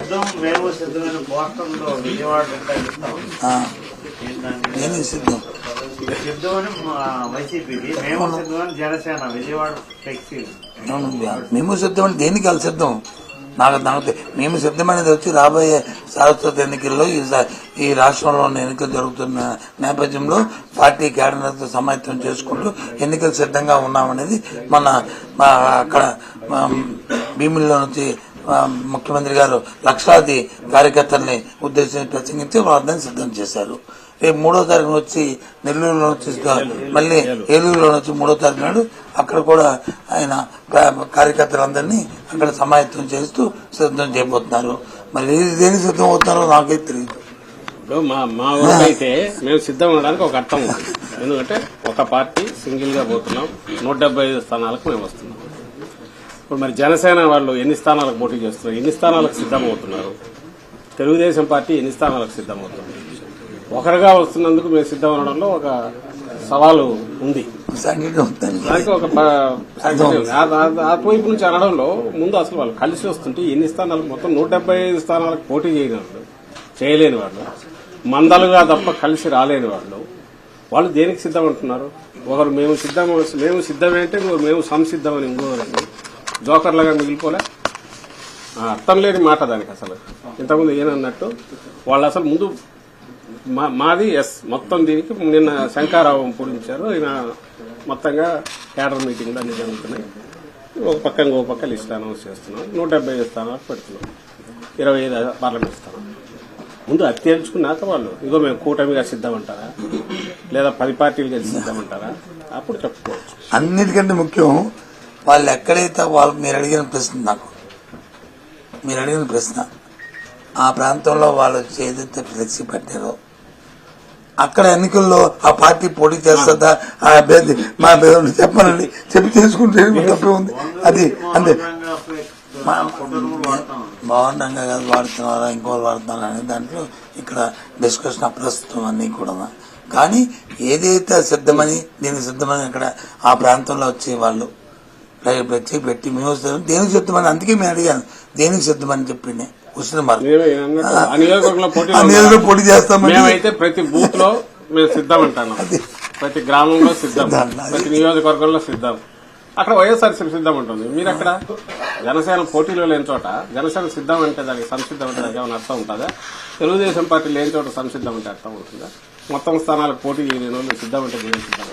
సిద్ధం మేము సిద్ధమైన పోస్టర్లో విజయవాడ నేను సిద్ధం సిద్ధం అని వైసీపీకి, మేము సిద్ధం అని జనసేన విజయవాడ ఫ్లెక్సీ. మేము సిద్ధం అని దేనికి వాళ్ళు సిద్ధం? నాకు మేము సిద్ధమైనది వచ్చి రాబోయే శాశ్వత ఎన్నికల్లో ఈ రాష్ట్రంలో ఎన్నికలు జరుగుతున్న నేపథ్యంలో పార్టీ కేడర్తో సమాయత్తం చేసుకుంటూ ఎన్నికలు సిద్ధంగా ఉన్నామనేది అక్కడ భీముల్లో నుంచి ముఖ్యమంత్రి గారు లక్షలాది కార్యకర్తల్ని ఉద్దేశించి ప్రసంగించి వాళ్ళని సిద్ధం చేశారు. రేపు 3వ తారీఖున వచ్చి నెల్లూరులో వచ్చి మళ్ళీ ఏలూరులో వచ్చి 3వ తారీఖు నాడు అక్కడ కూడా ఆయన కార్యకర్తలందరినీ అక్కడ సమాయత్తం చేస్తూ సిద్ధం చేయబోతున్నారు. మరి దేనికి సిద్ధం అవుతున్నారో నాకైతే తెలియదు. మా ఊరికైతే మేము సిద్ధం ఉండడానికి ఒక అర్థం ఉంది. ఎందుకంటే ఒక పార్టీ సింగిల్ గా పోతున్నాం, 175 స్థానాలకు మేము వస్తున్నాం. ఇప్పుడు మరి జనసేన వాళ్ళు ఎన్ని స్థానాలకు పోటీ చేస్తున్నారు, ఎన్ని స్థానాలకు సిద్దమవుతున్నారు? తెలుగుదేశం పార్టీ ఎన్ని స్థానాలకు సిద్దమవుతుంది? ఒకరుగా వస్తున్నందుకు మేము సిద్ధం అనడంలో ఒక సవాలు ఉంది. దానికి ఒక అటువైపు నుంచి అనడంలో ముందు అసలు వాళ్ళు కలిసి వస్తుంటే ఎన్ని స్థానాలకు, మొత్తం 175 స్థానాలకు పోటీ చేయలేని వాళ్ళు, మందలుగా తప్ప కలిసి రాలేని వాళ్ళు దేనికి సిద్ధం అంటున్నారు? ఒకరు మేము సిద్ధమేంటే మేము సంసిద్ధమని ఇంకోరండి జోకర్లుగా మిగిలిపోలే. అర్థం లేని మాట దానికి. అసలు ఇంతకుముందు ఏనన్నట్టు వాళ్ళు అసలు ముందు మాది మొత్తం దీనికి నిన్న శంకారావం పూరించారు. ఈయన మొత్తంగా కేడర్ మీటింగ్లు అన్ని జరుగుతున్నాయి. ఒక పక్క ఇంకో పక్క లిస్ట్ అనౌన్స్ చేస్తున్నాం. 175 స్థానాలకు పెడుతున్నాం, 25 పార్లమెంట్ స్థానాలు. ముందు అది తేల్చుకున్నాక వాళ్ళు ఇగో మేము కూటమిగా సిద్ధమంటారా, లేదా 10 పార్టీలు కలిసి సిద్ధమంటారా, అప్పుడు చెప్పుకోవచ్చు. అన్నిటికంటే ముఖ్యం వాళ్ళు ఎక్కడైతే మీరు అడిగిన ప్రశ్న ఆ ప్రాంతంలో వాళ్ళు ఏదైతే ఫ్లెక్సీ పెట్టారో అక్కడ ఎన్నికల్లో ఆ పార్టీ పోటీ చేస్తుందా, ఆ అభ్యర్థి మా అభ్యర్థి చెప్పనండి చెప్పి చేసుకుంటే తప్పే ఉంది. అది అంతే. బాగుండంగా కాదు వాడుతున్నారా ఇంకోళ్ళు వాడుతున్నారా అనే దాంట్లో ఇక్కడ డిస్కషన్ అప్రస్తుతం అన్నీ కూడా. కానీ ఏదైతే సిద్ధమని దీనికి సిద్ధమని అక్కడ ఆ ప్రాంతంలో వచ్చే వాళ్ళు ప్రత్యేక పెట్టి మేము దేనికి సిద్ధమని, అందుకే మేము అడిగాను దేనికి సిద్ధమని చెప్పిండే పోటీ చేస్తామని. మేమైతే ప్రతి బూత్ లో మేము సిద్ధం అంటాను, ప్రతి గ్రామంలో సిద్ధం, ప్రతి నియోజకవర్గంలో సిద్ధం. అక్కడ వైఎస్ఆర్సీపీ సిద్ధం ఉంటుంది. మీరు అక్కడ జనసేన పోటీలో లేని చోట జనసేన సిద్ధం అంటే దానికి సంసిద్ధం అంటే దానికి ఏమైనా అర్థం ఉంటుందా? తెలుగుదేశం పార్టీ లేని చోట సంసిద్ధం అంటే అర్థం ఉంటుందా? మొత్తం స్థానాలకు పోటీ చేయలేని వాళ్ళు సిద్ధం అంటే దేనికి సిద్ధం?